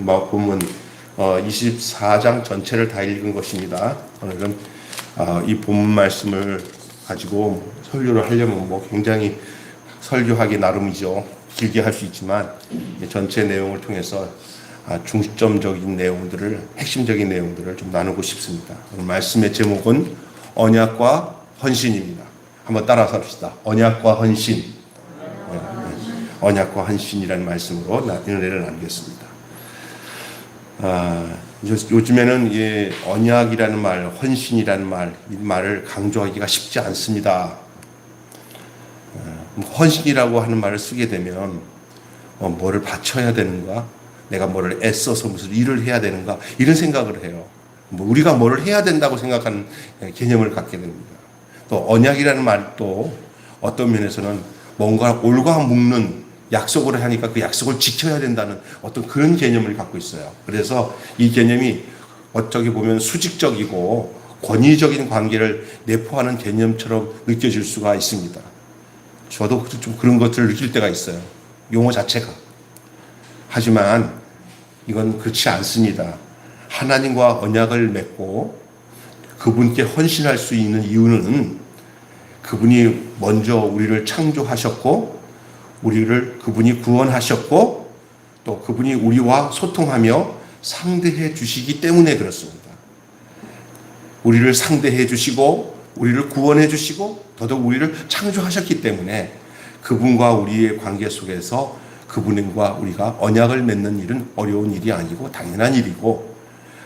본문 24장 전체를 다 읽은 것입니다. 오늘은 이 본문 말씀을 가지고 설교를 하려면 굉장히 설교하기 나름이죠. 길게 할 수 있지만 전체 내용을 통해서 중점적인 내용들을, 핵심적인 내용들을 좀 나누고 싶습니다. 오늘 말씀의 제목은 언약과 헌신입니다. 한번 따라서 합시다. 언약과 헌신. 언약과 헌신이라는 말씀으로 은혜를 나누겠습니다. 요즘에는 언약이라는 말, 헌신이라는 말, 이 말을 강조하기가 쉽지 않습니다. 헌신이라고 하는 말을 쓰게 되면 뭐를 바쳐야 되는가? 내가 뭐를 애써서 무슨 일을 해야 되는가? 이런 생각을 해요. 우리가 뭐를 해야 된다고 생각하는 개념을 갖게 됩니다. 또 언약이라는 말도 어떤 면에서는 뭔가 올과 묶는 약속을 하니까 그 약속을 지켜야 된다는 어떤 그런 개념을 갖고 있어요. 그래서 이 개념이 어떻게 보면 수직적이고 권위적인 관계를 내포하는 개념처럼 느껴질 수가 있습니다. 저도 좀 그런 것들을 느낄 때가 있어요. 용어 자체가. 하지만 이건 그렇지 않습니다. 하나님과 언약을 맺고 그분께 헌신할 수 있는 이유는 그분이 먼저 우리를 창조하셨고 그분이 구원하셨고 또 그분이 우리와 소통하며 상대해 주시기 때문에 그렇습니다. 우리를 상대해 주시고 우리를 구원해 주시고 더더욱 우리를 창조하셨기 때문에 그분과 우리의 관계 속에서 그분과 우리가 언약을 맺는 일은 어려운 일이 아니고 당연한 일이고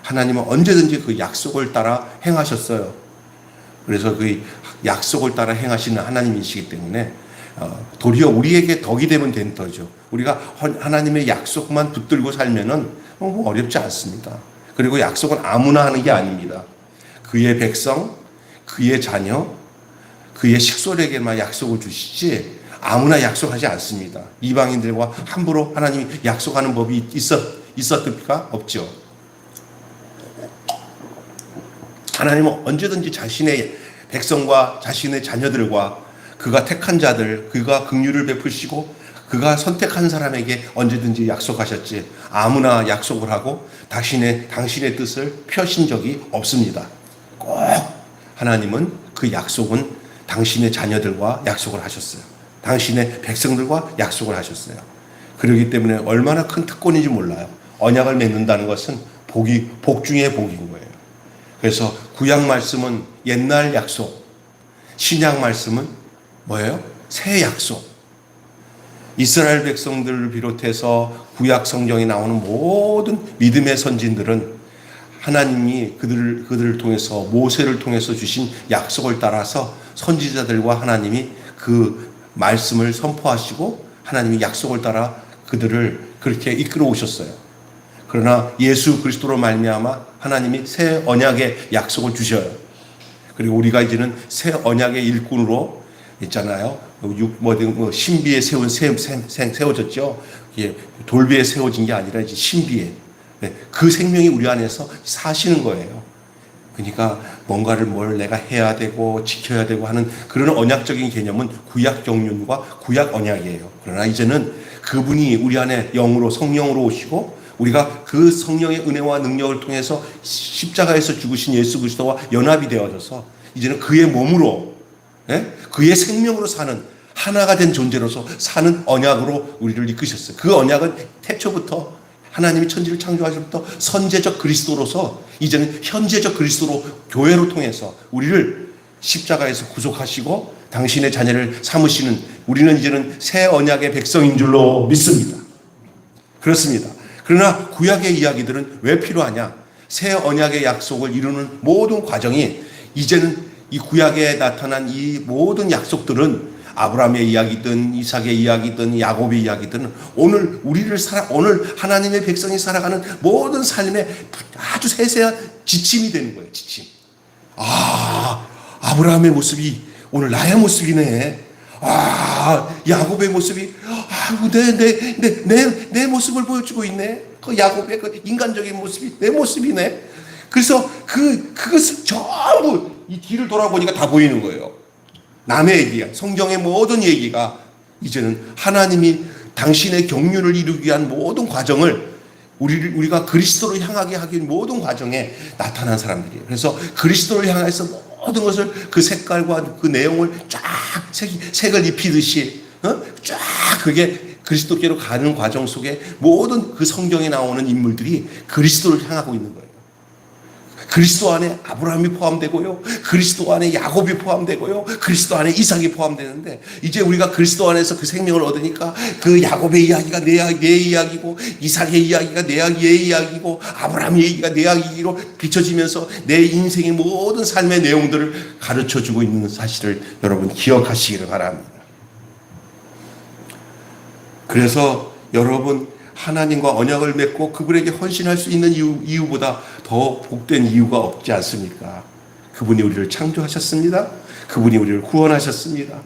하나님은 언제든지 그 약속을 따라 행하셨어요. 그래서 그 약속을 따라 행하시는 하나님이시기 때문에 도리어 우리에게 덕이 되면 된 터죠. 우리가 하나님의 약속만 붙들고 살면은 어렵지 않습니다. 그리고 약속은 아무나 하는 게 아닙니다. 그의 백성, 그의 자녀, 그의 식솔에게만 약속을 주시지 아무나 약속하지 않습니다. 이방인들과 함부로 하나님이 약속하는 법이 있었습니까? 없죠. 하나님은 언제든지 자신의 백성과 자신의 자녀들과 그가 택한 자들, 그가 긍휼을 베푸시고 그가 선택한 사람에게 언제든지 약속하셨지 아무나 약속을 하고 당신의 뜻을 펴신 적이 없습니다. 꼭 하나님은 그 약속은 당신의 자녀들과 약속을 하셨어요. 당신의 백성들과 약속을 하셨어요. 그렇기 때문에 얼마나 큰 특권인지 몰라요. 언약을 맺는다는 것은 복 중에 복인 거예요. 그래서 구약 말씀은 옛날 약속, 신약 말씀은 뭐예요? 새 약속. 이스라엘 백성들을 비롯해서 구약 성경에 나오는 모든 믿음의 선진들은 하나님이 그들을 통해서 모세를 통해서 주신 약속을 따라서 선지자들과 하나님이 그 말씀을 선포하시고 하나님이 약속을 따라 그들을 그렇게 이끌어 오셨어요. 그러나 예수 그리스도로 말미암아 하나님이 새 언약의 약속을 주셔요. 그리고 우리가 이제는 새 언약의 일꾼으로 있잖아요. 신비에 세워졌죠. 돌비에 세워진 게 아니라 이제 신비에. 그 생명이 우리 안에서 사시는 거예요. 그러니까 뭘 내가 해야 되고 지켜야 되고 하는 그런 언약적인 개념은 구약 경륜과 구약 언약이에요. 그러나 이제는 그분이 우리 안에 영으로 성령으로 오시고 우리가 그 성령의 은혜와 능력을 통해서 십자가에서 죽으신 예수 그리스도와 연합이 되어져서 이제는 그의 몸으로 그의 생명으로 사는 하나가 된 존재로서 사는 언약으로 우리를 이끄셨어요. 그 언약은 태초부터 하나님이 천지를 창조하시부터 선제적 그리스도로서 이제는 현재적 그리스도로 교회로 통해서 우리를 십자가에서 구속하시고 당신의 자녀를 삼으시는 우리는 이제는 새 언약의 백성인 줄로 믿습니다. 그렇습니다. 그러나 구약의 이야기들은 왜 필요하냐? 새 언약의 약속을 이루는 모든 과정이 이제는 이 구약에 나타난 이 모든 약속들은 아브라함의 이야기든 이삭의 이야기든 야곱의 이야기든 오늘 오늘 하나님의 백성이 살아가는 모든 삶의 아주 세세한 지침이 되는 거예요. 지침. 아브라함의 모습이 오늘 나의 모습이네. 야곱의 모습이 내 모습을 보여주고 있네. 그 야곱의 그 인간적인 모습이 내 모습이네. 그래서 그것을 전부 이 뒤를 돌아보니까 다 보이는 거예요. 남의 얘기야. 성경의 모든 얘기가 이제는 하나님이 당신의 경륜을 이루기 위한 모든 과정을 우리가 그리스도를 향하게 하기 모든 과정에 나타난 사람들이에요. 그래서 그리스도를 향해서 모든 것을 그 색깔과 그 내용을 쫙 색을 입히듯이 쫙 그게 그리스도께로 가는 과정 속에 모든 그 성경에 나오는 인물들이 그리스도를 향하고 있는 거예요. 그리스도 안에 아브라함이 포함되고요. 그리스도 안에 야곱이 포함되고요. 그리스도 안에 이삭이 포함되는데 이제 우리가 그리스도 안에서 그 생명을 얻으니까 그 야곱의 이야기가 내 이야기고 이삭의 이야기가 내 이야기고 아브라함의 이야기가 내 이야기로 비춰지면서 내 인생의 모든 삶의 내용들을 가르쳐주고 있는 사실을 여러분 기억하시기를 바랍니다. 그래서 여러분 하나님과 언약을 맺고 그분에게 헌신할 수 있는 이유보다 더 복된 이유가 없지 않습니까? 그분이 우리를 창조하셨습니다. 그분이 우리를 구원하셨습니다.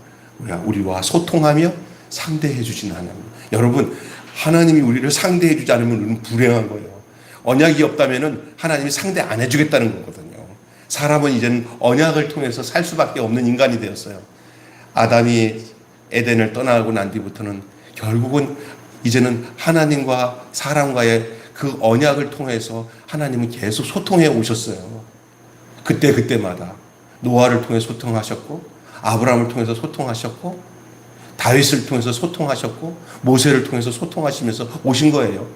우리와 소통하며 상대해 주시는 하나님. 여러분, 하나님이 우리를 상대해 주지 않으면 우리는 불행한 거예요. 언약이 없다면 하나님이 상대 안 해주겠다는 거거든요. 사람은 이제는 언약을 통해서 살 수밖에 없는 인간이 되었어요. 아담이 에덴을 떠나고 난 뒤부터는 결국은 이제는 하나님과 사람과의 그 언약을 통해서 하나님은 계속 소통해 오셨어요. 그때마다 노아를 통해 소통하셨고 아브라함을 통해서 소통하셨고 다윗을 통해서 소통하셨고 모세를 통해서 소통하시면서 오신 거예요.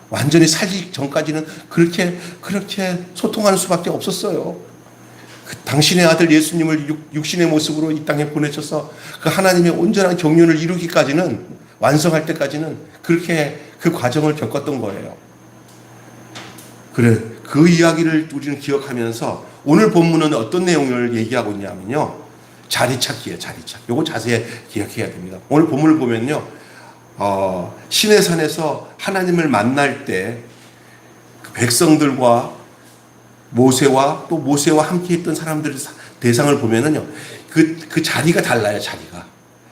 완전히 살기 전까지는 그렇게 소통하는 수밖에 없었어요. 당신의 아들 예수님을 육신의 모습으로 이 땅에 보내셔서 그 하나님의 온전한 경륜을 이루기까지는 완성할 때까지는 그렇게 그 과정을 겪었던 거예요. 그래, 그 이야기를 우리는 기억하면서 오늘 본문은 어떤 내용을 얘기하고 있냐면요. 자리 찾기예요, 자리 찾기. 요거 자세히 기억해야 됩니다. 오늘 본문을 보면요. 신의 산에서 하나님을 만날 때 백성들과 모세와 또 모세와 함께 했던 사람들의 대상을 보면은요. 그 자리가 달라요, 자리가.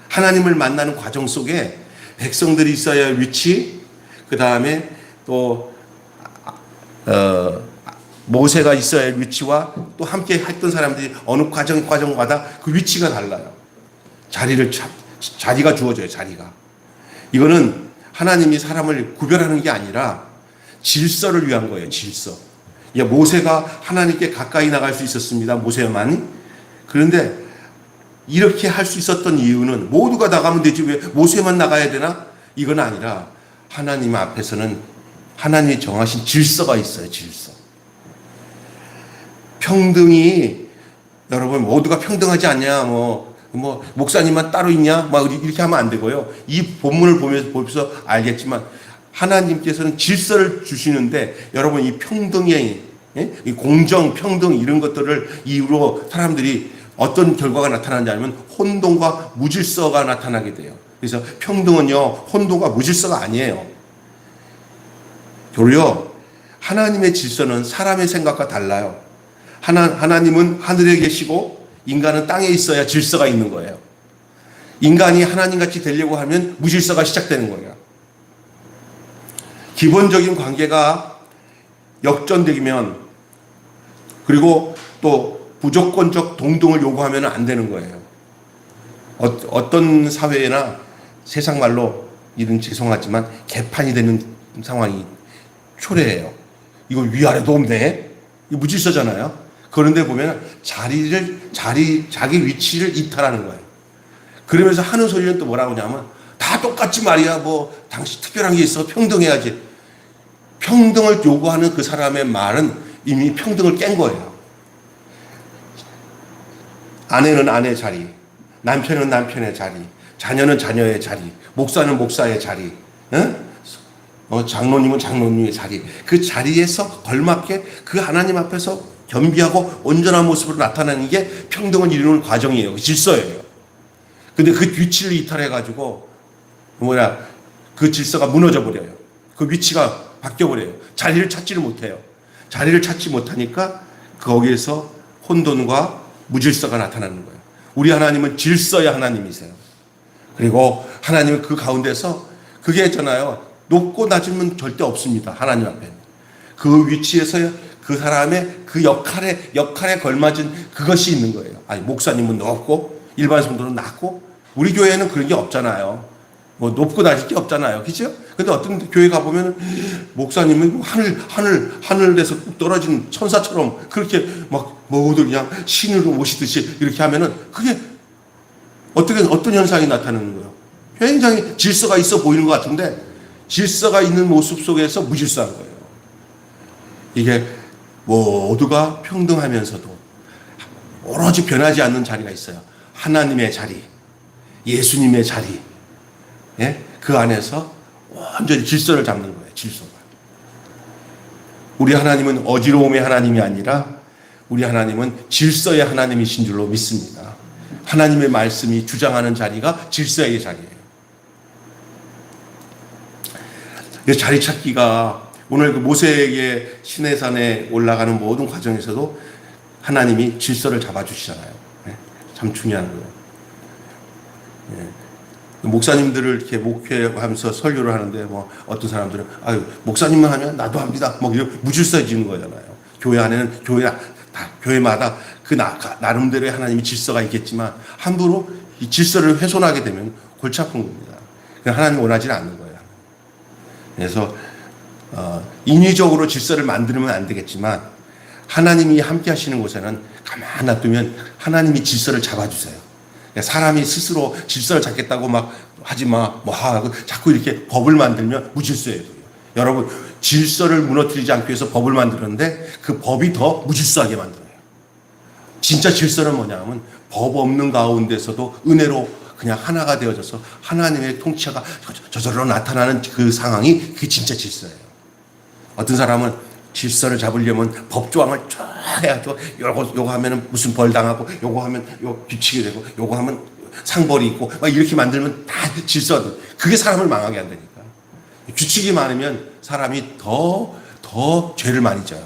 하나님을 만나는 과정 속에 백성들이 있어야 할 위치, 그 다음에 또 모세가 있어야 할 위치와 또 함께 했던 사람들이 어느 과정마다 그 위치가 달라요. 자리가 주어져요, 자리가. 이거는 하나님이 사람을 구별하는 게 아니라 질서를 위한 거예요, 질서. 모세가 하나님께 가까이 나갈 수 있었습니다, 모세만. 그런데 이렇게 할 수 있었던 이유는 모두가 나가면 되지 왜 모세만 나가야 되나? 이건 아니라 하나님 앞에서는 하나님이 정하신 질서가 있어요. 질서. 평등이 여러분 모두가 평등하지 않냐? 목사님만 따로 있냐? 이렇게 하면 안 되고요. 이 본문을 보면서 알겠지만 하나님께서는 질서를 주시는데 여러분 이 평등의 이 공정, 평등 이런 것들을 이유로 사람들이 어떤 결과가 나타나냐면 혼돈과 무질서가 나타나게 돼요. 그래서 평등은요, 혼돈과 무질서가 아니에요. 도리어 하나님의 질서는 사람의 생각과 달라요. 하나님은 하늘에 계시고 인간은 땅에 있어야 질서가 있는 거예요. 인간이 하나님같이 되려고 하면 무질서가 시작되는 거예요. 기본적인 관계가 역전되면 그리고 또 무조건적 동등을 요구하면 안 되는 거예요. 어떤 사회나 세상 말로 이런 죄송하지만 개판이 되는 상황이 초래해요. 이거 위아래도 없네. 이거 무질서잖아요. 그런데 보면 자기 위치를 이탈하는 거예요. 그러면서 하는 소리는 또 뭐라고 하냐면 다 똑같지 말이야. 당신 특별한 게 있어. 평등해야지. 평등을 요구하는 그 사람의 말은 이미 평등을 깬 거예요. 아내는 아내의 자리, 남편은 남편의 자리, 자녀는 자녀의 자리, 목사는 목사의 자리, 장로님은 장로님의 자리. 그 자리에서 걸맞게 그 하나님 앞에서 겸비하고 온전한 모습으로 나타나는 게 평등을 이루는 과정이에요. 질서예요. 근데 그 위치를 이탈해가지고 그 질서가 무너져 버려요. 그 위치가 바뀌어 버려요. 자리를 찾지를 못해요. 자리를 찾지 못하니까 거기에서 혼돈과 무질서가 나타나는 거예요. 우리 하나님은 질서의 하나님이세요. 그리고 하나님은 그 가운데서 그게 있잖아요. 높고 낮으면 절대 없습니다. 하나님 앞에. 그 위치에서 그 사람의 그 역할에 걸맞은 그것이 있는 거예요. 목사님은 높고 일반 성도는 낮고 우리 교회는 그런 게 없잖아요. 뭐 높고 낮을 게 없잖아요. 그죠? 근데 어떤 교회 가보면 목사님은 하늘에서 떨어진 천사처럼 그렇게 막 모두 그냥 신으로 모시듯이 이렇게 하면은 그게 어떤 현상이 나타나는 거예요? 굉장히 질서가 있어 보이는 것 같은데 질서가 있는 모습 속에서 무질서한 거예요. 이게 모두가 평등하면서도 오로지 변하지 않는 자리가 있어요. 하나님의 자리, 예수님의 자리. 예? 그 안에서 완전히 질서를 잡는 거예요. 질서가. 우리 하나님은 어지러움의 하나님이 아니라 우리 하나님은 질서의 하나님이신 줄로 믿습니다. 하나님의 말씀이 주장하는 자리가 질서의 자리예요. 이 자리 찾기가 오늘 그 모세에게 시내산에 올라가는 모든 과정에서도 하나님이 질서를 잡아주시잖아요. 참 중요한 거예요. 목사님들을 이렇게 목회하면서 설교를 하는데 뭐 어떤 사람들은 아유 목사님만 하면 나도 합니다. 뭐 이런 무질서해지는 거잖아요. 교회 안에는 교회마다 그 나름대로의 하나님의 질서가 있겠지만 함부로 이 질서를 훼손하게 되면 골치 아픈 겁니다. 하나님 원하지는 않는 거예요. 그래서 인위적으로 질서를 만들면 안 되겠지만 하나님이 함께 하시는 곳에는 가만 놔두면 하나님이 질서를 잡아주세요. 사람이 스스로 질서를 잡겠다고 막 하지 마, 뭐 하고 자꾸 이렇게 법을 만들면 무질서예요. 여러분, 질서를 무너뜨리지 않기 위해서 법을 만들었는데 그 법이 더 무질서하게 만들어요. 진짜 질서는 뭐냐면 법 없는 가운데서도 은혜로 그냥 하나가 되어져서 하나님의 통치가 저절로 나타나는 그 상황이 그게 진짜 질서예요. 어떤 사람은 질서를 잡으려면 법조항을 쫙 해야죠. 요거 하면은 무슨 벌 당하고, 요거 하면 요 규칙이 되고, 요거 하면 상벌이 있고, 막 이렇게 만들면 다 질서. 그게 사람을 망하게 한다니까. 규칙이 많으면 사람이 더 죄를 많이 져요.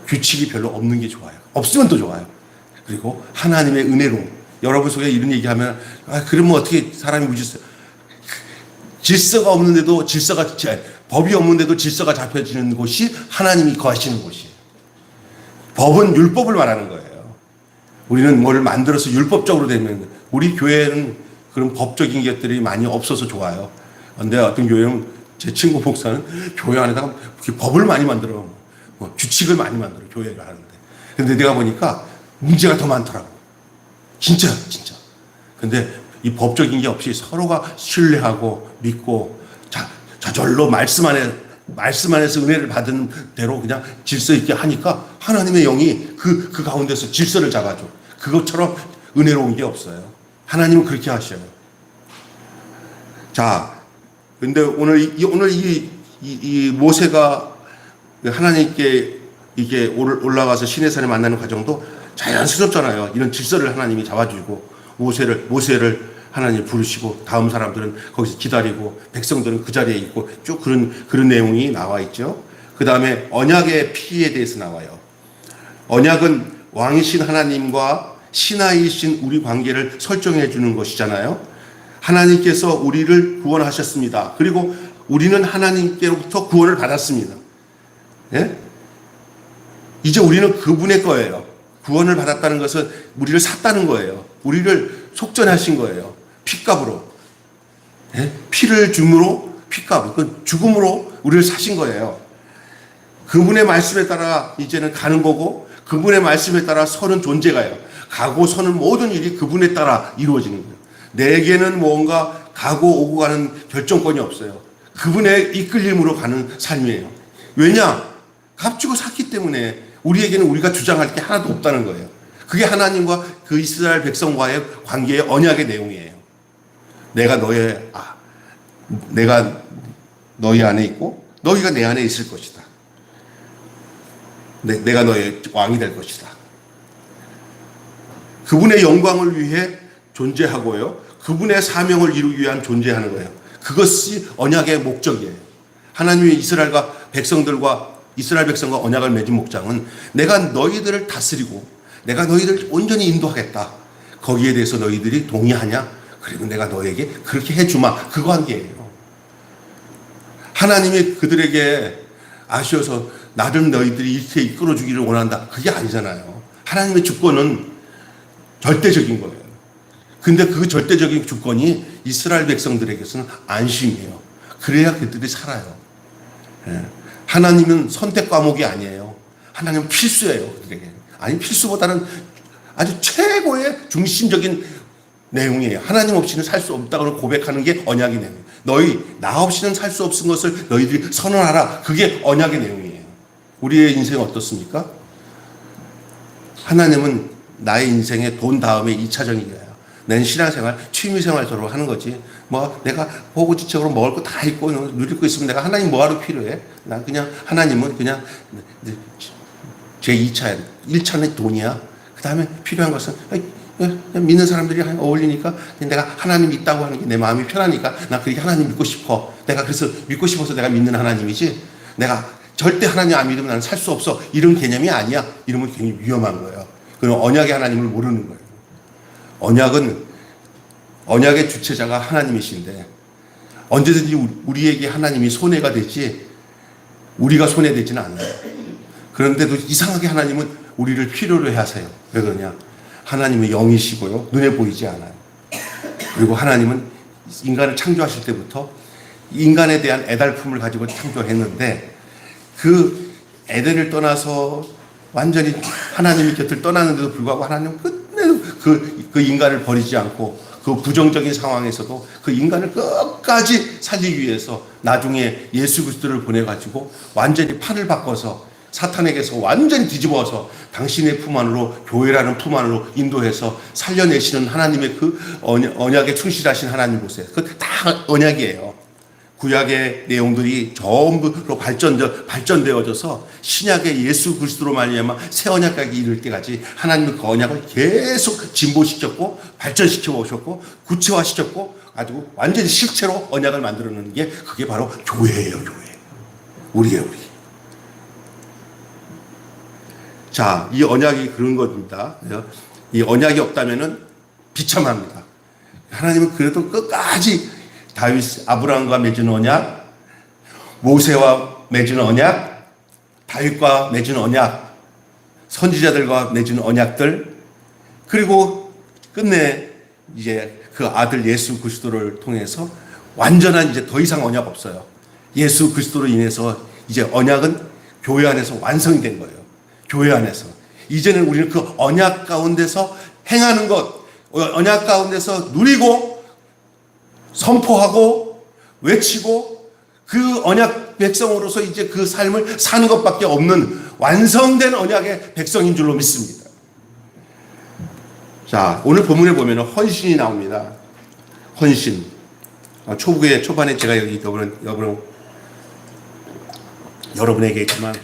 규칙이 별로 없는 게 좋아요. 없으면 더 좋아요. 그리고 하나님의 은혜로 여러분 속에 이런 얘기하면 그러면 어떻게 사람이 무질서? 질서가 없는데도 법이 없는데도 질서가 잡혀지는 곳이 하나님이 거하시는 곳이에요. 법은 율법을 말하는 거예요. 우리는 뭐를 만들어서 율법적으로 되면 우리 교회는 그런 법적인 것들이 많이 없어서 좋아요. 근데 어떤 교회는 제 친구 목사는 교회 안에다가 법을 많이 만들어, 뭐 규칙을 많이 만들어 교회를 하는데. 근데 내가 보니까 문제가 더 많더라고. 진짜. 근데 이 법적인 게 없이 서로가 신뢰하고 믿고 저절로 말씀 안에서 은혜를 받은 대로 그냥 질서 있게 하니까 하나님의 영이 그 가운데서 질서를 잡아줘. 그것처럼 은혜로운 게 없어요. 하나님은 그렇게 하셔요. 자, 근데 오늘 이 모세가 하나님께 이게 올라가서 시내산에 만나는 과정도 자연스럽잖아요. 이런 질서를 하나님이 잡아주고 모세를 하나님 부르시고 다음 사람들은 거기서 기다리고 백성들은 그 자리에 있고 쭉 그런 내용이 나와 있죠. 그 다음에 언약의 피에 대해서 나와요. 언약은 왕이신 하나님과 신하이신 우리 관계를 설정해 주는 것이잖아요. 하나님께서 우리를 구원하셨습니다. 그리고 우리는 하나님께로부터 구원을 받았습니다. 예? 이제 우리는 그분의 거예요. 구원을 받았다는 것은 우리를 샀다는 거예요. 우리를 속전하신 거예요. 핏값으로. 예? 피를 줌으로 핏값, 그 죽음으로 우리를 사신 거예요. 그분의 말씀에 따라 이제는 가는 거고 그분의 말씀에 따라 서는 존재가요. 가고 서는 모든 일이 그분에 따라 이루어지는 거예요. 내게는 뭔가 가고 오고 가는 결정권이 없어요. 그분의 이끌림으로 가는 삶이에요. 왜냐? 값주고 샀기 때문에 우리에게는 우리가 주장할 게 하나도 없다는 거예요. 그게 하나님과 그 이스라엘 백성과의 관계의 언약의 내용이에요. 내가 너희 안에 있고 너희가 내 안에 있을 것이다. 내가 너의 왕이 될 것이다. 그분의 영광을 위해 존재하고요. 그분의 사명을 이루기 위한 존재하는 거예요. 그것이 언약의 목적이에요. 하나님의 이스라엘 백성과 언약을 맺은 목장은 내가 너희들을 다스리고 내가 너희들을 온전히 인도하겠다. 거기에 대해서 너희들이 동의하냐? 그리고 내가 너에게 그렇게 해주마. 그 관계예요. 하나님이 그들에게 아쉬워서 나를 너희들이 이렇게 이끌어주기를 원한다. 그게 아니잖아요. 하나님의 주권은 절대적인 거예요. 근데 그 절대적인 주권이 이스라엘 백성들에게서는 안심이에요. 그래야 그들이 살아요. 예. 하나님은 선택 과목이 아니에요. 하나님은 필수예요, 그들에게. 아니, 필수보다는 아주 최고의 중심적인 내용이에요. 하나님 없이는 살 수 없다고 고백하는 게 언약의 내용이에요. 너희 나 없이는 살 수 없은 것을 너희들이 선언하라. 그게 언약의 내용이에요. 우리의 인생은 어떻습니까? 하나님은 나의 인생에 돈 다음에 2차적이에요. 내 신앙생활, 취미생활적으로 하는 거지. 뭐 내가 호구지책으로 먹을 거 다 있고 누릴 거 있으면 내가 하나님 뭐하러 필요해? 난 그냥 하나님은 그냥 제 2차, 1차는 돈이야. 그 다음에 필요한 것은 믿는 사람들이 어울리니까 내가 하나님 있다고 하는 게 내 마음이 편하니까 나 그렇게 하나님 믿고 싶어. 내가 그래서 믿고 싶어서 내가 믿는 하나님이지. 내가 절대 하나님 안 믿으면 나는 살 수 없어. 이런 개념이 아니야. 이러면 굉장히 위험한 거예요. 그럼 언약의 하나님을 모르는 거예요. 언약의 주체자가 하나님이신데 언제든지 우리에게 하나님이 손해가 되지 우리가 손해되지는 않아요. 그런데도 이상하게 하나님은 우리를 필요로 하세요. 왜 그러냐? 하나님은 영이시고요. 눈에 보이지 않아요. 그리고 하나님은 인간을 창조하실 때부터 인간에 대한 애달품을 가지고 창조했는데 그 에덴을 떠나서 완전히 하나님의 곁을 떠나는데도 불구하고 하나님은 끝내도 그 인간을 버리지 않고 그 부정적인 상황에서도 그 인간을 끝까지 살리기 위해서 나중에 예수 그리스도를 보내가지고 완전히 판을 바꿔서 사탄에게서 완전히 뒤집어서 당신의 품 안으로 교회라는 품 안으로 인도해서 살려내시는 하나님의 그 언약에 충실하신 하나님 보세요. 그 다 언약이에요. 구약의 내용들이 전부로 발전되어져서 신약의 예수 그리스도로 말미암아 새 언약까지 이를 때까지 하나님은 그 언약을 계속 진보시켰고 발전시켜 오셨고 구체화시켰고 가지고 완전히 실체로 언약을 만들어내는 게 그게 바로 교회예요. 교회. 우리예요. 우리. 자, 이 언약이 그런 겁니다. 이 언약이 없다면은 비참합니다. 하나님은 그래도 끝까지 아브라함과 맺은 언약, 모세와 맺은 언약, 다윗과 맺은 언약, 선지자들과 맺은 언약들, 그리고 끝내 이제 그 아들 예수 그리스도를 통해서 완전한 이제 더 이상 언약 없어요. 예수 그리스도로 인해서 이제 언약은 교회 안에서 완성이 된 거예요. 교회 안에서. 이제는 우리는 그 언약 가운데서 행하는 것, 언약 가운데서 누리고 선포하고 외치고 그 언약 백성으로서 이제 그 삶을 사는 것밖에 없는 완성된 언약의 백성인 줄로 믿습니다. 자, 오늘 본문에 보면 헌신이 나옵니다. 헌신. 초반에 제가 여기 여러분에게 있지만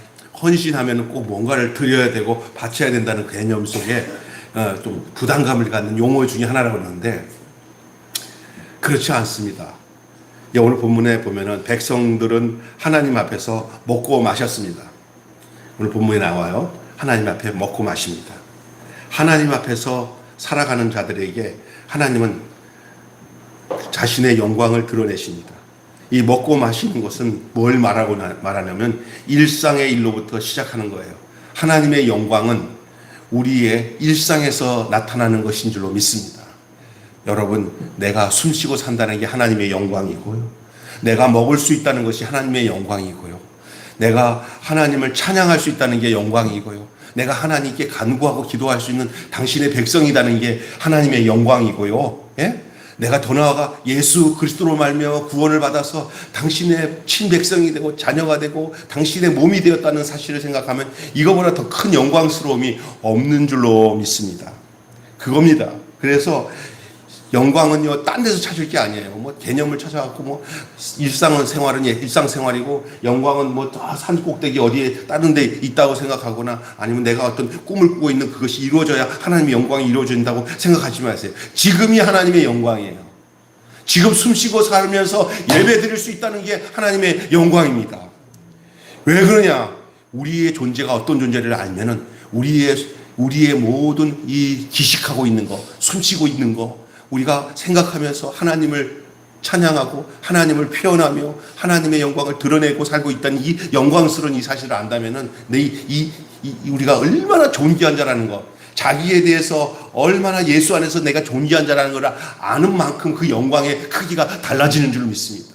헌신하면 꼭 뭔가를 드려야 되고 바쳐야 된다는 개념 속에 좀 부담감을 갖는 용어 중에 하나라고 하는데 그렇지 않습니다. 오늘 본문에 보면은 백성들은 하나님 앞에서 먹고 마셨습니다. 오늘 본문에 나와요. 하나님 앞에 먹고 마십니다. 하나님 앞에서 살아가는 자들에게 하나님은 자신의 영광을 드러내십니다. 이 먹고 마시는 것은 뭘 말하냐면 일상의 일로부터 시작하는 거예요. 하나님의 영광은 우리의 일상에서 나타나는 것인 줄로 믿습니다. 여러분, 내가 숨쉬고 산다는 게 하나님의 영광이고요. 내가 먹을 수 있다는 것이 하나님의 영광이고요. 내가 하나님을 찬양할 수 있다는 게 영광이고요. 내가 하나님께 간구하고 기도할 수 있는 당신의 백성이라는 게 하나님의 영광이고요. 예? 내가 더 나아가 예수 그리스도로 말미암아 구원을 받아서 당신의 친백성이 되고 자녀가 되고 당신의 몸이 되었다는 사실을 생각하면 이거보다 더 큰 영광스러움이 없는 줄로 믿습니다. 그겁니다. 그래서 영광은요, 딴 데서 찾을 게 아니에요. 뭐 개념을 찾아갖고 일상생활은 일상생활이고 영광은 산 꼭대기 어디에 다른 데 있다고 생각하거나 아니면 내가 어떤 꿈을 꾸고 있는 그것이 이루어져야 하나님의 영광이 이루어진다고 생각하지 마세요. 지금이 하나님의 영광이에요. 지금 숨쉬고 살면서 예배 드릴 수 있다는 게 하나님의 영광입니다. 왜 그러냐? 우리의 존재가 어떤 존재를 알면은 우리의 모든 이 기식하고 있는 거, 숨쉬고 있는 거 우리가 생각하면서 하나님을 찬양하고 하나님을 표현하며 하나님의 영광을 드러내고 살고 있다는 이 영광스러운 이 사실을 안다면은 우리가 얼마나 존귀한 자라는 거. 자기에 대해서 얼마나 예수 안에서 내가 존귀한 자라는 걸 아는 만큼 그 영광의 크기가 달라지는 줄 믿습니다.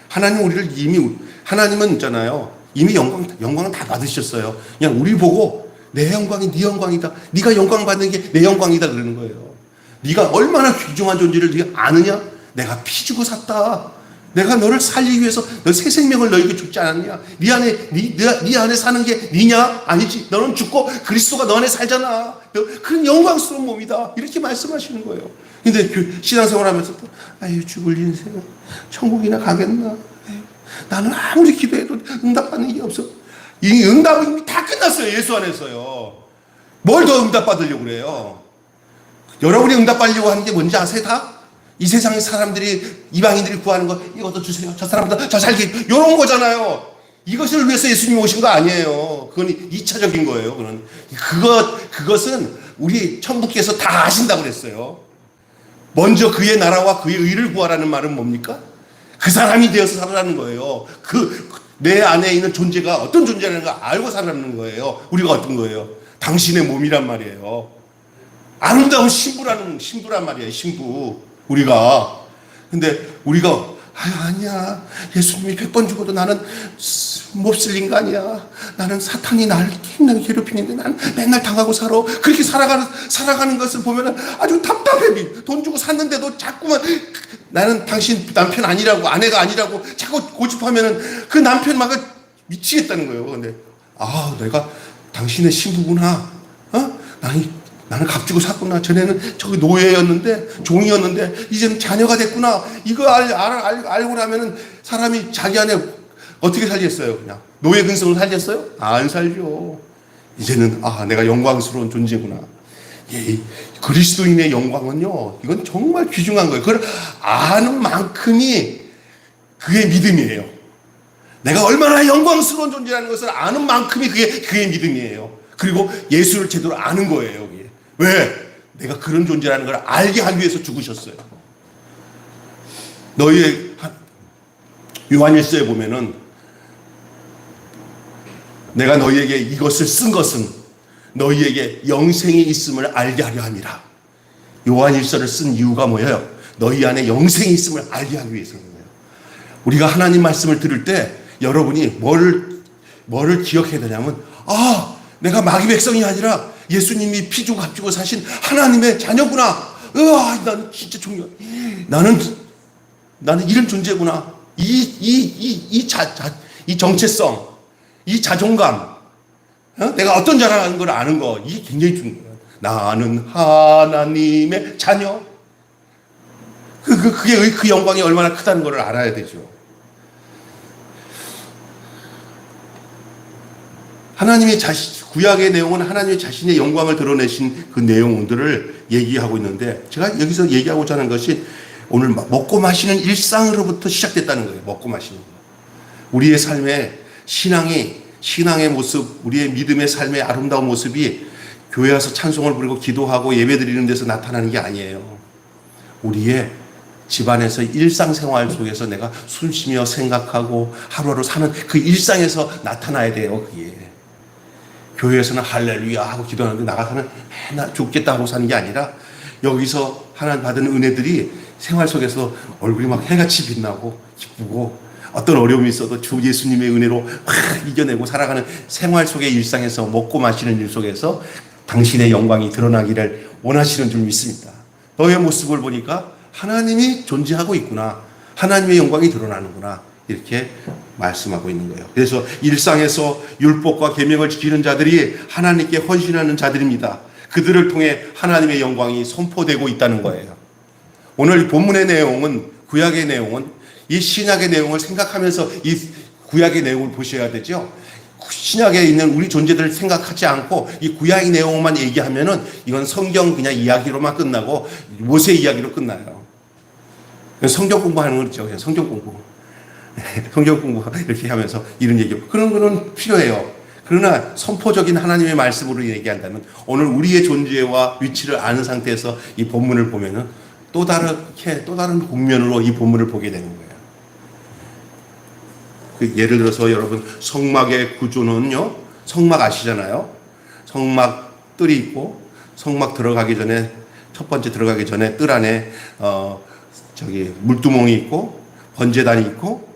하나님은 있잖아요. 이미 영광은 다 받으셨어요. 그냥 우리 보고 내 영광이 네 영광이다. 네가 영광 받는 게 내 영광이다 그러는 거예요. 네가 얼마나 귀중한 존재를 네가 아느냐? 내가 피 주고 샀다. 내가 너를 살리기 위해서 너 새 생명을 너에게 주지 않았냐? 네 안에 사는 게 네냐? 아니지. 너는 죽고 그리스도가 너 안에 살잖아. 그런 영광스러운 몸이다. 이렇게 말씀하시는 거예요. 근데 신앙생활하면서 또 아유 죽을 인생 천국이나 가겠나? 아유, 나는 아무리 기도해도 응답받는 게 없어. 이 응답은 이미 다 끝났어요. 예수 안에서요. 뭘 더 응답받으려고 그래요? 여러분이 응답받으려고 하는 게 뭔지 아세요? 다? 이 세상의 사람들이, 이방인들이 구하는 거, 이것도 주세요. 저 사람보다 저 살게. 이런 거잖아요. 이것을 위해서 예수님이 오신 거 아니에요. 그건 2차적인 거예요. 그것은 우리 천부께서 다 아신다고 그랬어요. 먼저 그의 나라와 그의 의를 구하라는 말은 뭡니까? 그 사람이 되어서 살아라는 거예요. 내 안에 있는 존재가 어떤 존재라는 걸 알고 살아라는 거예요. 우리가 어떤 거예요? 당신의 몸이란 말이에요. 아름다운 신부란 말이에요. 신부. 근데 우리가 아니야. 예수님이 100번 죽어도 나는 몹쓸 인간이야. 나는 사탄이 나를 힘나게 괴롭히는데 나는 맨날 당하고 살아. 그렇게 살아가는 것을 보면 아주 답답해. 돈 주고 샀는데도 자꾸만 나는 당신 남편 아니라고, 아내가 아니라고 자꾸 고집하면은 그 남편 막 미치겠다는 거예요. 근데 내가 당신의 신부구나. 나는 값주고 샀구나. 전에는 저기 노예였는데, 종이었는데, 이제는 자녀가 됐구나. 이거 알고 나면은 사람이 자기 안에 어떻게 살겠어요? 그냥 노예 근성으로 살겠어요? 안 살죠. 이제는 내가 영광스러운 존재구나. 그리스도인의 영광은요, 이건 정말 귀중한 거예요. 그걸 아는 만큼이 그의 믿음이에요. 내가 얼마나 영광스러운 존재라는 것을 아는 만큼이 그의 믿음이에요. 그리고 예수를 제대로 아는 거예요. 왜? 내가 그런 존재라는 걸 알게 하기 위해서 죽으셨어요. 요한일서에 보면은 내가 너희에게 이것을 쓴 것은 너희에게 영생이 있음을 알게 하려 함이라. 요한일서를 쓴 이유가 뭐예요? 너희 안에 영생이 있음을 알게 하기 위해서인 거예요. 우리가 하나님 말씀을 들을 때 여러분이 뭐를 기억해야 되냐면 내가 마귀 백성이 아니라 예수님이 피 주고 값 주고 사신 하나님의 자녀구나. 나는 진짜 중요해. 나는 이런 존재구나. 이 정체성, 이 자존감, 내가 어떤 자라는 걸 아는 거, 이게 굉장히 중요해요. 나는 하나님의 자녀. 그게 그 영광이 얼마나 크다는 걸 알아야 되죠. 구약의 내용은 하나님의 자신의 영광을 드러내신 그 내용들을 얘기하고 있는데, 제가 여기서 얘기하고자 하는 것이 오늘 먹고 마시는 일상으로부터 시작됐다는 거예요. 먹고 마시는 거. 우리의 삶의 신앙의 모습, 우리의 믿음의 삶의 아름다운 모습이 교회 와서 찬송을 부르고 기도하고 예배 드리는 데서 나타나는 게 아니에요. 우리의 집안에서 일상생활 속에서 내가 숨쉬며 생각하고 하루하루 사는 그 일상에서 나타나야 돼요. 그게. 교회에서는 할렐루야 하고 기도하는데 나가서는 맨날 죽겠다 하고 사는 게 아니라 여기서 하나님 받은 은혜들이 생활 속에서 얼굴이 막 해같이 빛나고 기쁘고 어떤 어려움이 있어도 주 예수님의 은혜로 확 이겨내고 살아가는 생활 속의 일상에서 먹고 마시는 일 속에서 당신의 영광이 드러나기를 원하시는 줄 믿습니다. 너의 모습을 보니까 하나님이 존재하고 있구나. 하나님의 영광이 드러나는구나. 이렇게 말씀하고 있는 거예요. 그래서 일상에서 율법과 계명을 지키는 자들이 하나님께 헌신하는 자들입니다. 그들을 통해 하나님의 영광이 선포되고 있다는 거예요. 오늘 본문의 내용은, 구약의 내용은 이 신약의 내용을 생각하면서 이 구약의 내용을 보셔야 되죠. 신약에 있는 우리 존재들을 생각하지 않고 이 구약의 내용만 얘기하면은 이건 성경 그냥 이야기로만 끝나고 모세 이야기로 끝나요. 성경 공부하는 거죠. 그냥 성경 공부. 성경 공부 이렇게 하면서 이런 얘기, 그런 거는 필요해요. 그러나 선포적인 하나님의 말씀으로 얘기한다면 오늘 우리의 존재와 위치를 아는 상태에서 이 본문을 보면은 또 다른 국면으로 이 본문을 보게 되는 거예요. 예를 들어서 여러분 성막의 구조는요, 성막 아시잖아요. 성막 뜰이 있고 성막 들어가기 전에, 첫 번째 들어가기 전에 뜰 안에 물두멍이 있고 번제단이 있고,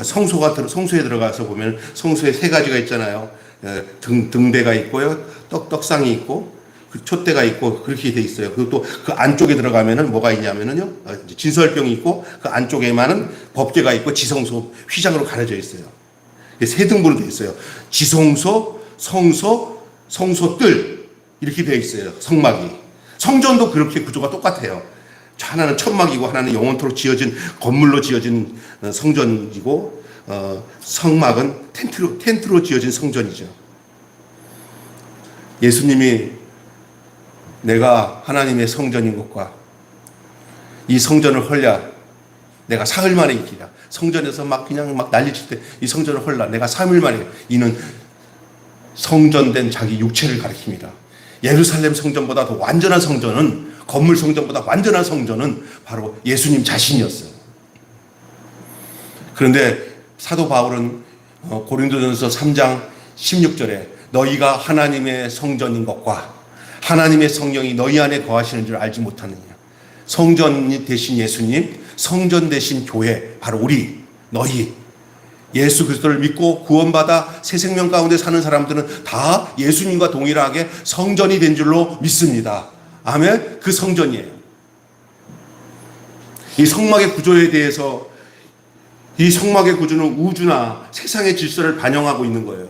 성소에 들어가서 보면 성소에 세 가지가 있잖아요. 등대가 있고요, 떡상이 있고, 그 촛대가 있고, 그렇게 돼 있어요. 그리고 또 그 안쪽에 들어가면은 뭐가 있냐면은요, 진설병이 있고, 그 안쪽에만은 법궤가 있고, 지성소 휘장으로 가려져 있어요. 세 등분으로 돼 있어요. 지성소, 성소, 성소뜰, 이렇게 되어 있어요. 성막이. 성전도 그렇게 구조가 똑같아요. 하나는 천막이고 하나는 영원토록 지어진 건물로 지어진 성전이고, 성막은 텐트로 지어진 성전이죠. 예수님이 내가 하나님의 성전인 것과 이 성전을 헐랴 내가 사흘 만에 있기라. 성전에서 그냥 난리칠 때 이 성전을 헐라 내가 3일 만에, 이는 성전된 자기 육체를 가리킵니다. 예루살렘 성전보다 더 완전한 성전은, 건물 성전보다 완전한 성전은 바로 예수님 자신이었어요. 그런데 사도 바울은 고린도전서 3장 16절에 너희가 하나님의 성전인 것과 하나님의 성령이 너희 안에 거하시는 줄 알지 못하느냐. 성전 대신 예수님, 성전 대신 교회, 바로 너희 예수 그리스도를 믿고 구원받아 새 생명 가운데 사는 사람들은 다 예수님과 동일하게 성전이 된 줄로 믿습니다. 아멘. 그 성전이에요. 이 성막의 구조에 대해서, 이 성막의 구조는 우주나 세상의 질서를 반영하고 있는 거예요.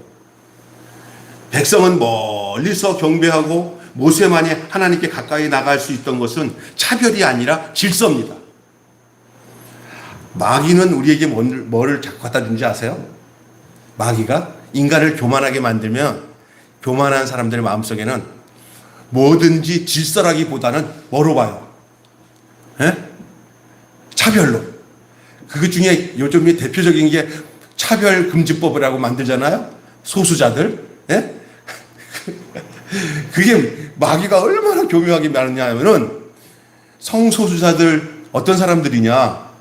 백성은 멀리서 경배하고 모세만이 하나님께 가까이 나갈 수 있던 것은 차별이 아니라 질서입니다. 마귀는 우리에게 뭐를 자꾸 갖다 준지 아세요? 마귀가 인간을 교만하게 만들면, 교만한 사람들의 마음속에는 뭐든지 질서라기보다는 뭐로 봐요? 차별로. 그 중에 요즘 대표적인 게 차별금지법이라고 만들잖아요. 소수자들. 그게 마귀가 얼마나 교묘하게 말하냐면은, 성소수자들 어떤 사람들이냐,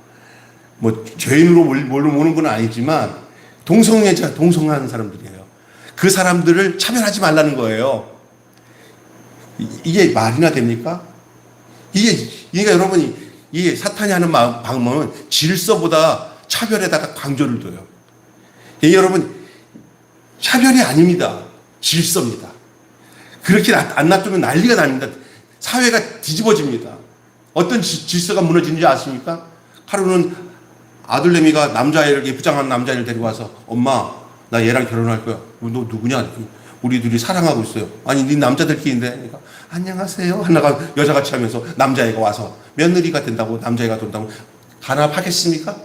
죄인으로 모는 건 아니지만 동성하는 사람들이에요. 그 사람들을 차별하지 말라는 거예요. 이게 말이나 됩니까? 이게 여러분이, 이게 사탄이 하는 방법은 질서보다 차별에다가 강조를 둬요. 이게 여러분, 차별이 아닙니다. 질서입니다. 그렇게 안 놔두면 난리가 납니다. 사회가 뒤집어집니다. 어떤 질서가 무너지는지 아십니까? 하루는 아들내미가 남자애를, 예쁘장한 남자애를 데리고 와서, 엄마, 나 얘랑 결혼할 거야. 너 누구냐? 우리 둘이 사랑하고 있어요. 아니, 네 남자들끼리인데. 그러니까, 안녕하세요. 하나가 여자같이 하면서 남자애가 와서 며느리가 된다고, 남자애가 된다고 단합하겠습니까?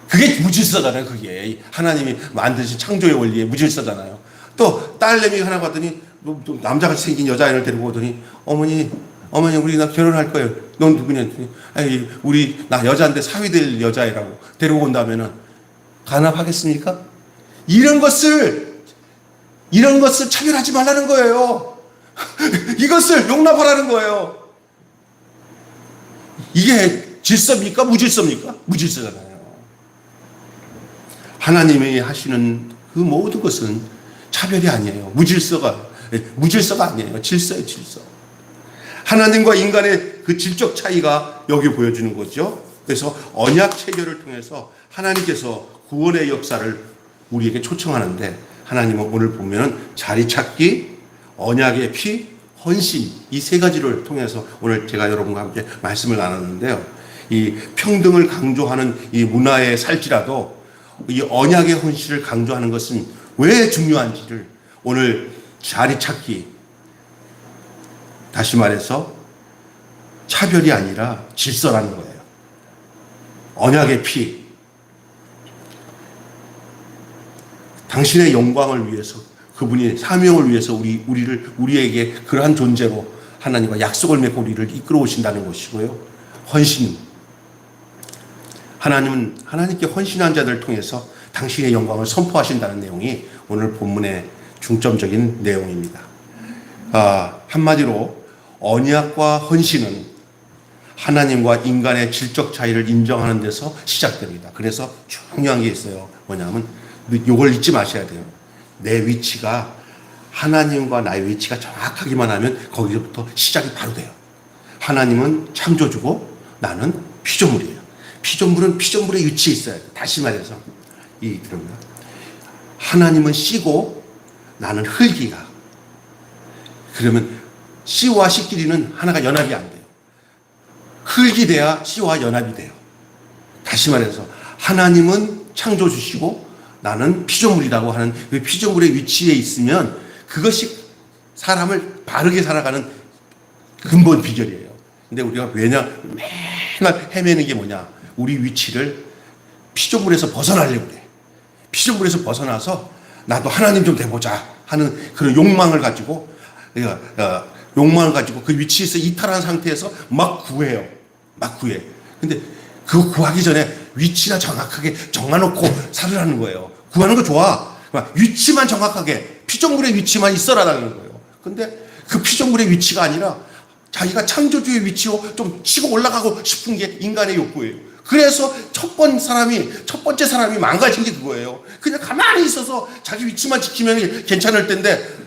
그게 무질서잖아요. 그게 하나님이 만드신 창조의 원리의 무질서잖아요. 또 딸내미 하나 봤더니 또 남자같이 생긴 여자애를 데리고 오더니, 어머니 우리 나 결혼할 거예요. 넌 누구냐? 아니, 나 여자인데 사위될 여자애라고 데리고 온다면은 간합하겠습니까? 이런 것을 차별하지 말라는 거예요. 이것을 용납하라는 거예요. 이게 질서입니까? 무질서입니까? 무질서잖아요. 하나님이 하시는 그 모든 것은 차별이 아니에요. 무질서가 아니에요. 질서예요, 질서. 하나님과 인간의 그 질적 차이가 여기 보여주는 거죠. 그래서 언약 체결을 통해서 하나님께서 구원의 역사를 우리에게 초청하는데, 하나님은 오늘 보면 자리 찾기, 언약의 피, 헌신, 이 세 가지를 통해서 오늘 제가 여러분과 함께 말씀을 나눴는데요. 이 평등을 강조하는 이 문화에 살지라도 이 언약의 헌신을 강조하는 것은 왜 중요한지를 오늘 자리 찾기, 다시 말해서 차별이 아니라 질서라는 거예요. 언약의 피, 당신의 영광을 위해서, 그분이 사명을 위해서 우리에게 그러한 존재로 하나님과 약속을 맺고 우리를 이끌어 오신다는 것이고요. 헌신, 하나님은 하나님께 헌신한 자들을 통해서 당신의 영광을 선포하신다는 내용이 오늘 본문의 중점적인 내용입니다. 한마디로 언약과 헌신은 하나님과 인간의 질적 차이를 인정하는 데서 시작됩니다. 그래서 중요한 게 있어요. 뭐냐면 이걸 잊지 마셔야 돼요. 내 위치가 하나님과 나의 위치가 정확하기만 하면 거기서부터 시작이 바로 돼요. 하나님은 창조주고 나는 피조물이에요. 피조물은 피조물의 위치에 있어야 돼요. 다시 말해서 이 들으면 하나님은 씨고 나는 흙이야. 그러면 씨와 씨끼리는 하나가 연합이 안 돼요. 흙이 돼야 씨와 연합이 돼요. 다시 말해서 하나님은 창조주시고 나는 피조물이라고 하는 그 피조물의 위치에 있으면 그것이 사람을 바르게 살아가는 근본 비결이에요. 근데 우리가 왜냐 맨날 헤매는 게 뭐냐? 우리 위치를 피조물에서 벗어나려고 그래. 피조물에서 벗어나서 나도 하나님 좀 돼보자 하는 그런 욕망을 가지고 그 위치에서 이탈한 상태에서 막 구해요. 막 구해. 근데 그 구하기 전에 위치나 정확하게 정해놓고 살으라는 거예요. 구하는 거 좋아. 위치만 정확하게 피조물의 위치만 있어라라는 거예요. 근데 그 피조물의 위치가 아니라 자기가 창조주의 위치로 좀 치고 올라가고 싶은 게 인간의 욕구예요. 그래서 첫 번째 사람이 망가진 게 그거예요. 그냥 가만히 있어서 자기 위치만 지키면 괜찮을 텐데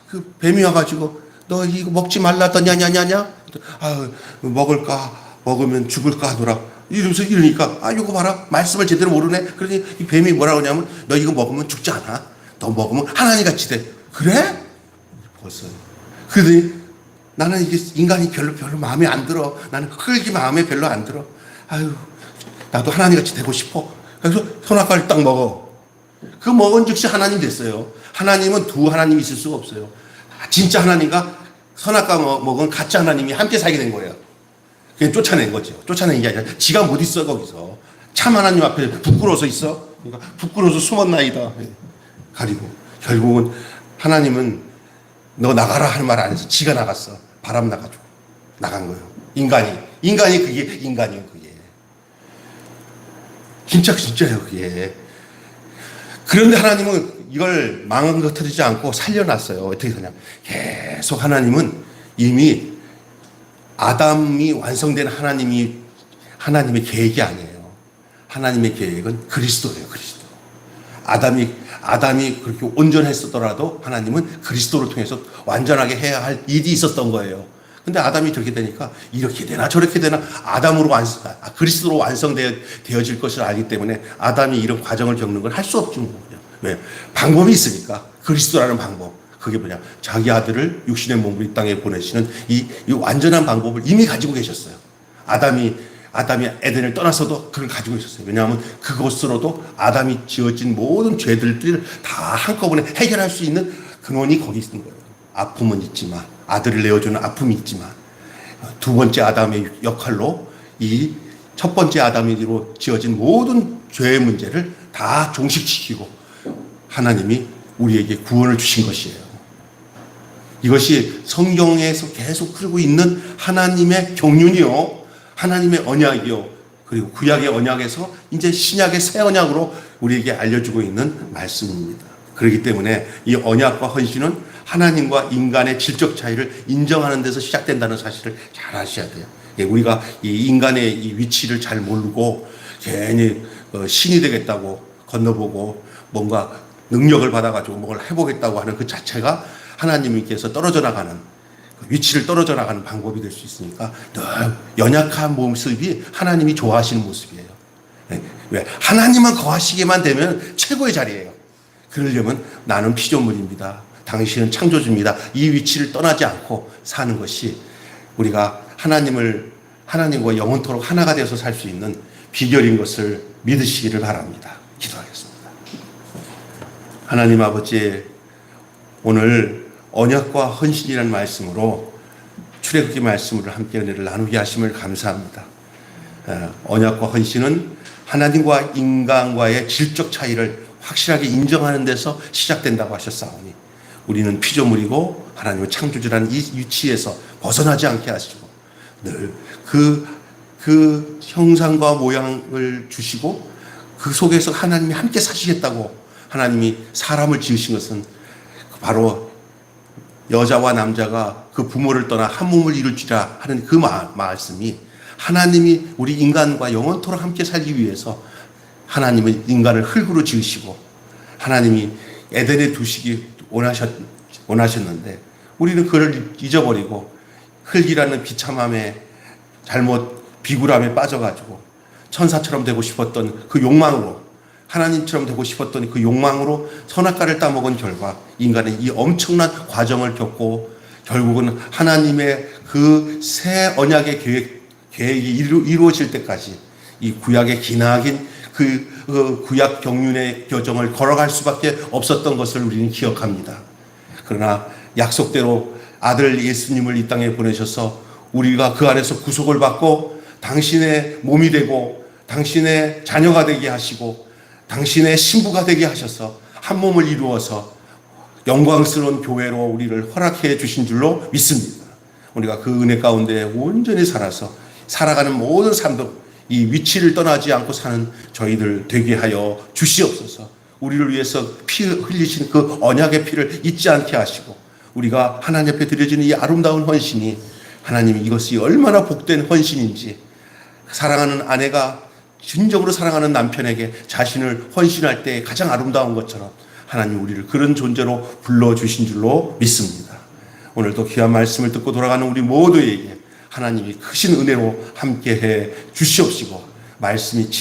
그 뱀이 와가지고 너 이거 먹지 말라더냐 냐냐냐 먹으면 죽을까 하더라. 이러니까 이거 봐라 말씀을 제대로 모르네. 그러니 이 뱀이 뭐라고 하냐면 너 이거 먹으면 죽지 않아. 너 먹으면 하나님 같이 돼. 그래? 벌써. 그러더니 나는 이게 인간이 별로 마음에 안 들어. 나는 흙이 마음에 별로 안 들어. 나도 하나님 같이 되고 싶어. 그래서 선악과를 딱 먹어. 그 먹은 즉시 하나님 됐어요. 하나님은 두 하나님이 있을 수가 없어요. 진짜 하나님과 선악과 먹은 가짜 하나님이 함께 살게 된 거예요. 그냥 쫓아낸 거죠. 쫓아낸 게 아니라 지가 못 있어 거기서. 참 하나님 앞에 부끄러워서 있어. 그러니까 부끄러워서 숨었나이다. 가리고 결국은 하나님은 너 나가라 하는 말 안 해서 지가 나갔어. 바람 나가지고 나간 거예요. 인간이 그게 인간이에요. 그게 진짜예요. 그게. 그런데 하나님은 이걸 망가뜨리지 않고 살려놨어요. 어떻게 하냐? 계속 하나님은 이미 아담이 완성된 하나님의 계획이 아니에요. 하나님의 계획은 그리스도예요. 그리스도. 아담이 그렇게 온전했었더라도 하나님은 그리스도를 통해서 완전하게 해야 할 일이 있었던 거예요. 근데 아담이 저렇게 되니까 이렇게 되나 저렇게 되나 그리스도로 완성되어질 것을 알기 때문에 아담이 이런 과정을 겪는 걸 할 수 없죠. 왜? 방법이 있으니까. 그리스도라는 방법. 그게 뭐냐? 자기 아들을 육신의 몸으로 이 땅에 보내시는 이 완전한 방법을 이미 가지고 계셨어요. 아담이 에덴을 떠나서도 그걸 가지고 있었어요. 왜냐하면 그것으로도 아담이 지어진 모든 죄들을 다 한꺼번에 해결할 수 있는 근원이 거기 있는 거예요. 아픔은 있지만, 아들을 내어주는 아픔이 있지만, 두 번째 아담의 역할로 이 첫 번째 아담으로 지어진 모든 죄의 문제를 다 종식시키고 하나님이 우리에게 구원을 주신 것이에요. 이것이 성경에서 계속 흐르고 있는 하나님의 경륜이요, 하나님의 언약이요, 그리고 구약의 언약에서 이제 신약의 새 언약으로 우리에게 알려주고 있는 말씀입니다. 그렇기 때문에 이 언약과 헌신은 하나님과 인간의 질적 차이를 인정하는 데서 시작된다는 사실을 잘 아셔야 돼요. 우리가 이 인간의 이 위치를 잘 모르고 괜히 신이 되겠다고 건너보고 뭔가 능력을 받아가지고 뭘 해보겠다고 하는 그 자체가 하나님께서 떨어져 나가는, 위치를 떨어져 나가는 방법이 될 수 있으니까 늘 연약한 모습이 하나님이 좋아하시는 모습이에요. 왜? 하나님만 거하시게만 되면 최고의 자리예요. 그러려면 나는 피조물입니다. 당신은 창조주입니다. 이 위치를 떠나지 않고 사는 것이 우리가 하나님과 영원토록 하나가 되어서 살 수 있는 비결인 것을 믿으시기를 바랍니다. 기도하겠습니다. 하나님 아버지, 오늘 언약과 헌신이라는 말씀으로 출애굽기 말씀으로 함께 은혜를 나누게 하심을 감사합니다. 언약과 헌신은 하나님과 인간과의 질적 차이를 확실하게 인정하는 데서 시작된다고 하셨사오니 우리는 피조물이고 하나님은 창조주라는 이 위치에서 벗어나지 않게 하시고 늘 그 형상과 모양을 주시고 그 속에서 하나님이 함께 사시겠다고 하나님이 사람을 지으신 것은 바로 여자와 남자가 그 부모를 떠나 한 몸을 이룰지라 하는 그 말씀이 하나님이 우리 인간과 영원토록 함께 살기 위해서 하나님은 인간을 흙으로 지으시고 하나님이 에덴에 두시기 원하셨는데 우리는 그걸 잊어버리고 흙이라는 비참함에 잘못 비굴함에 빠져가지고 천사처럼 되고 싶었던 그 욕망으로, 하나님처럼 되고 싶었던 그 욕망으로 선악과를 따먹은 결과 인간은 이 엄청난 과정을 겪고 결국은 하나님의 그 새 언약의 계획이 이루어질 때까지 이 구약의 기나긴 그 구약 경륜의 교정을 걸어갈 수밖에 없었던 것을 우리는 기억합니다. 그러나 약속대로 아들 예수님을 이 땅에 보내셔서 우리가 그 안에서 구속을 받고 당신의 몸이 되고 당신의 자녀가 되게 하시고 당신의 신부가 되게 하셔서 한 몸을 이루어서 영광스러운 교회로 우리를 허락해 주신 줄로 믿습니다. 우리가 그 은혜 가운데 온전히 살아서 살아가는 모든 삶도 이 위치를 떠나지 않고 사는 저희들 되게 하여 주시옵소서. 우리를 위해서 피 흘리신 그 언약의 피를 잊지 않게 하시고 우리가 하나님 앞에 드려지는 이 아름다운 헌신이 하나님이 이것이 얼마나 복된 헌신인지, 사랑하는 아내가 진정으로 사랑하는 남편에게 자신을 헌신할 때 가장 아름다운 것처럼 하나님 우리를 그런 존재로 불러주신 줄로 믿습니다. 오늘도 귀한 말씀을 듣고 돌아가는 우리 모두에게 하나님이 크신 은혜로 함께해 주시옵시고 말씀이